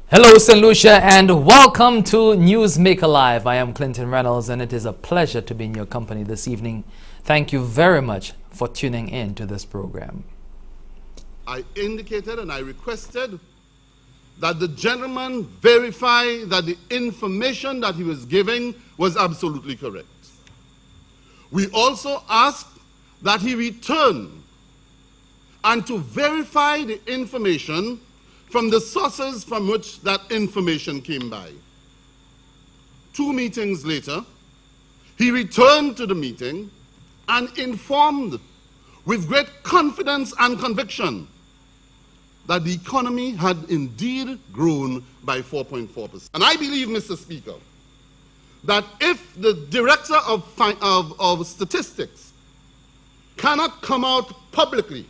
Hello St. Lucia and welcome to Newsmaker Live. I am Clinton Reynolds and it is a pleasure to be in your company this evening. Thank you very much for tuning in to this program. I indicated and I requested that the gentleman verify that the information that he was giving was absolutely correct. We also asked that he return and to verify the information from the sources from which that information came by. 2 meetings later, he returned to the meeting and informed with great confidence and conviction that the economy had indeed grown by 4.4%. And I believe, Mr. Speaker, that if the Director of Statistics cannot come out publicly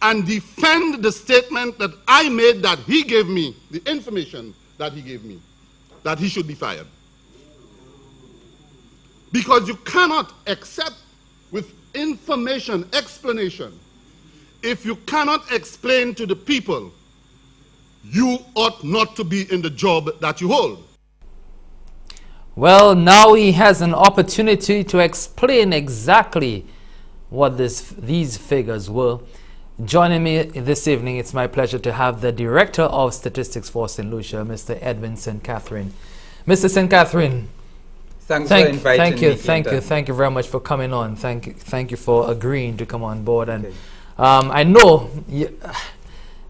and defend the statement that I made, that he gave me, the information that he gave me, that he should be fired. Because you cannot accept with information, explanation, if you cannot explain to the people, you ought not to be in the job that you hold. Well, now he has an opportunity to explain exactly what these figures were. Joining me this evening, it's my pleasure to have the Director of Statistics for St. Lucia, Mr. Edwin St. Catherine. Mr. St. Catherine, Thanks for inviting me. Thank you very much for coming on. Thank you for agreeing to come on board. And okay. I know,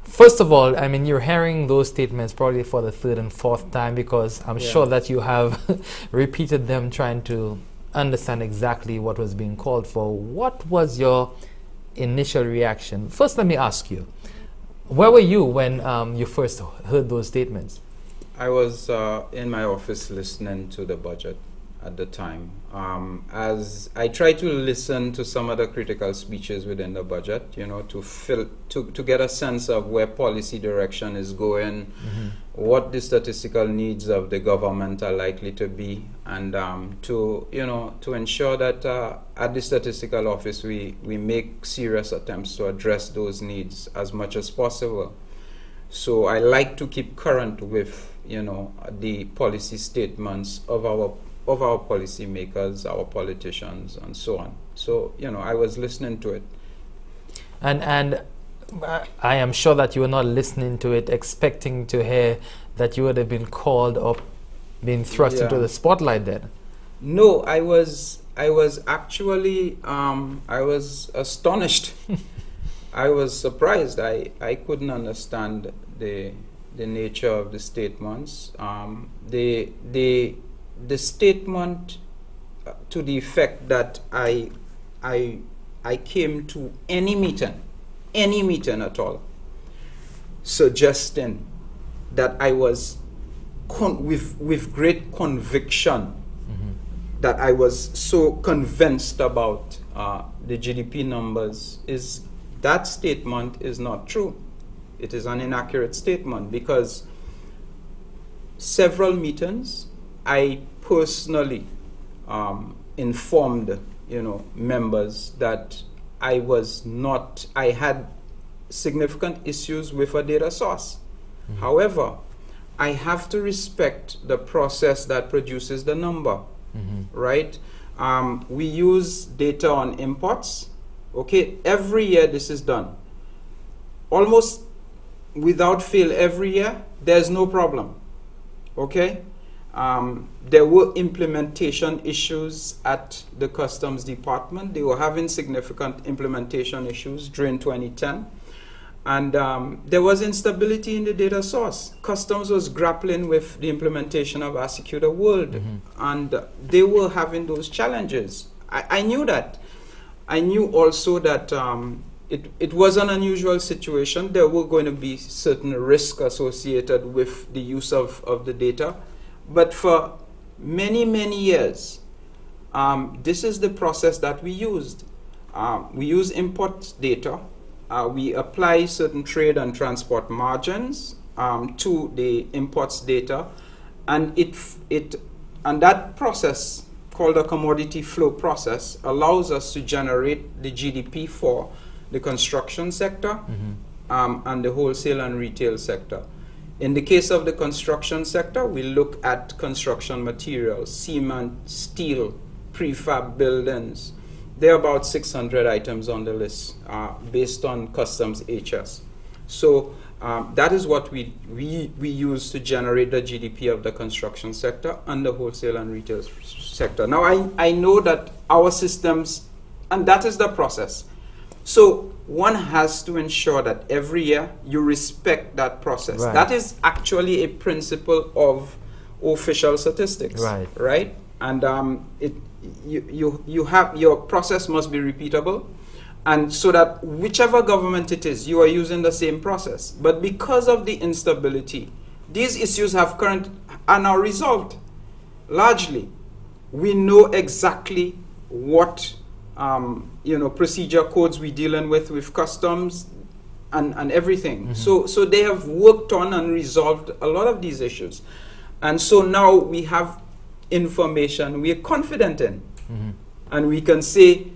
first of all, I mean, you're hearing those statements probably for the 3rd and 4th time, because I'm sure that you have repeated them trying to understand exactly what was being called for. What was your initial reaction? First, let me ask you, where were you when you first heard those statements? I was in my office listening to the budget at the time. As I tried to listen to some of the critical speeches within the budget, you know, to get a sense of where policy direction is going, what the statistical needs of the government are likely to be, and to ensure that at the statistical office we make serious attempts to address those needs as much as possible. So I like to keep current with, you know, the policy statements of our policymakers, our politicians, and so on. So, you know, I was listening to it. And I am sure that you were not listening to it expecting to hear that you would have been called or been thrust into the spotlight then. No, I was actually, I was astonished. I was surprised. I couldn't understand the nature of the statements. The statement to the effect that I came to any meeting at all, suggesting that I was with great conviction, that I was so convinced about the GDP numbers, that statement is not true. It is an inaccurate statement, because several meetings I personally informed, you know, members that I had significant issues with a data source. However, I have to respect the process that produces the number, right? We use data on imports. Okay, every year this is done. Almost without fail every year, there's no problem. Okay? There were implementation issues at the Customs Department. They were having significant implementation issues during 2010. And there was instability in the data source. Customs was grappling with the implementation of Asecutor World, and they were having those challenges. I knew that. I knew also that it was an unusual situation. There were going to be certain risks associated with the use of the data. But for many, many years, this is the process that we used. We use import data. We apply certain trade and transport margins to the imports data, and that process, called a commodity flow process, allows us to generate the GDP for the construction sector, and the wholesale and retail sector. In the case of the construction sector, we look at construction materials, cement, steel, prefab buildings. There are about 600 items on the list based on customs HS. So that is what we use to generate the GDP of the construction sector and the wholesale and retail sector. Now, I know that our systems, and that is the process. So one has to ensure that every year you respect that process. Right. That is actually a principle of official statistics. Right. Right? And you have, your process must be repeatable, and so that whichever government it is, you are using the same process. But because of the instability, these issues are now resolved largely. We know exactly what procedure codes we're dealing with customs and everything. So they have worked on and resolved a lot of these issues. And so now we have information we are confident in. And we can say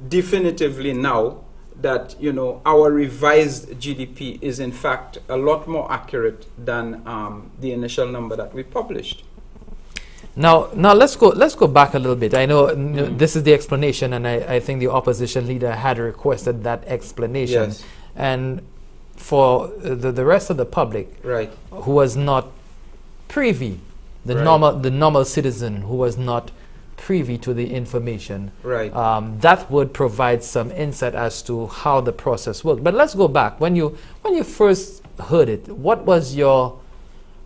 definitively now that our revised GDP is in fact a lot more accurate than the initial number that we published. Now let's go back a little bit. I know this is the explanation, and I think the opposition leader had requested that explanation. Yes. And for the rest of the public, right, who was not privy, the normal citizen who was not privy to the information, right, that would provide some insight as to how the process worked. But let's go back. When you first heard it, what was your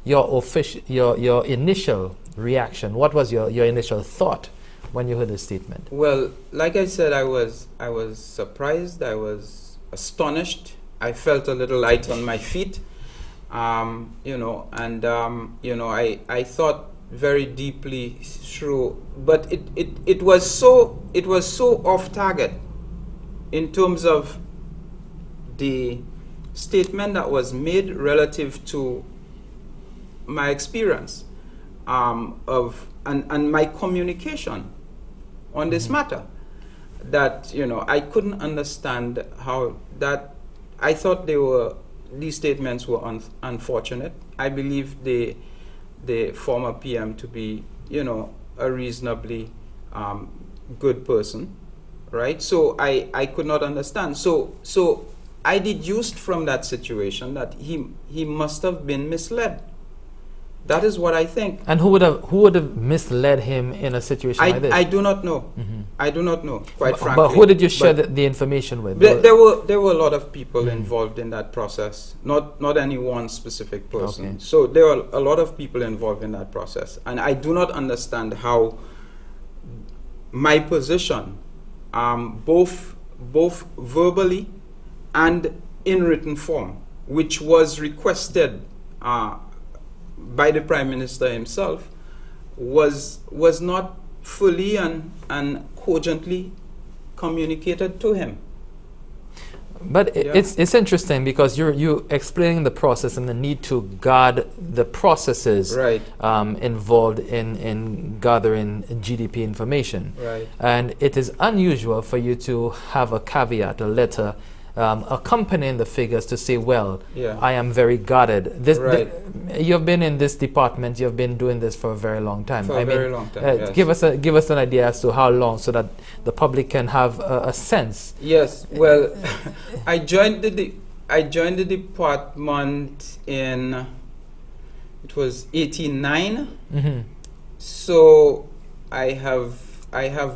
initial reaction? What was your initial thought when you heard the statement? Well, like I said, I was surprised. I was astonished. I felt a little light on my feet, I thought very deeply through. But it was so off target in terms of the statement that was made relative to my experience and my communication on this matter, that I couldn't understand how that. I thought these statements were unfortunate. I believe the former PM to be a reasonably good person, right? So I could not understand. So I deduced from that situation that he must have been misled. That is what I think. And who would have misled him in a situation like this? I do not know. I do not know, quite frankly. But who did you share the information with? There were a lot of people involved in that process. Not any one specific person. Okay. So there are a lot of people involved in that process, and I do not understand how my position, both verbally and in written form, which was requested by the Prime Minister himself, was not fully and cogently communicated to him. But it's interesting because you're explaining the process and the need to guard the processes involved in gathering GDP information. Right. And it is unusual for you to have a caveat, a letter, accompanying the figures to say, well, I am very guarded. You've been in this department, you've been doing this for a very long time. Very long time, yes. Give us an idea as to how long, so that the public can have a sense. Yes, well, I joined the department in, it was 89. So I have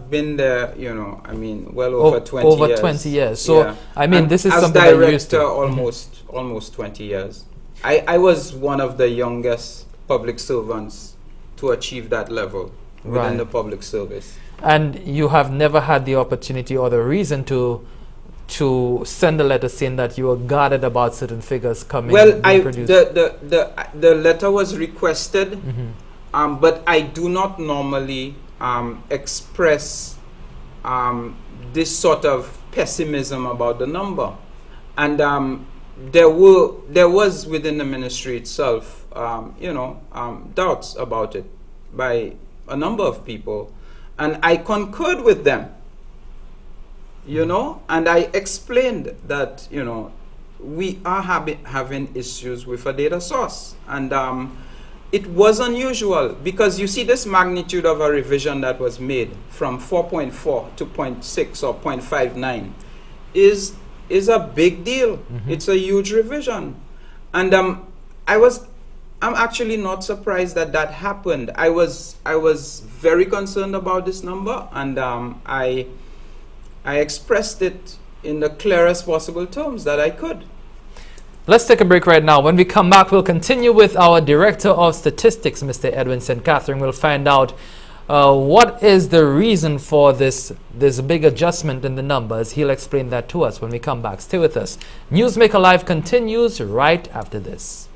been there, well over 20 years. Over 20 years. So, this is something that you're used to. Almost 20 years. I was one of the youngest public servants to achieve that level within the public service. And you have never had the opportunity or the reason to send a letter saying that you were guarded about certain figures coming. Well, the letter was requested, but I do not normally express this sort of pessimism about the number, and there was within the ministry itself, doubts about it by a number of people, and I concurred with them. And I explained that we are having issues with a data source. And it was unusual because you see this magnitude of a revision that was made from 4.4 to 0.6 or 0.59 is a big deal. It's a huge revision. And I'm actually not surprised that that happened. I was very concerned about this number, and I expressed it in the clearest possible terms that I could. Let's take a break right now. When we come back, we'll continue with our Director of Statistics, Mr. Edwin St. Catherine. We'll find out what is the reason for this big adjustment in the numbers. He'll explain that to us when we come back. Stay with us. Newsmaker Live continues right after this.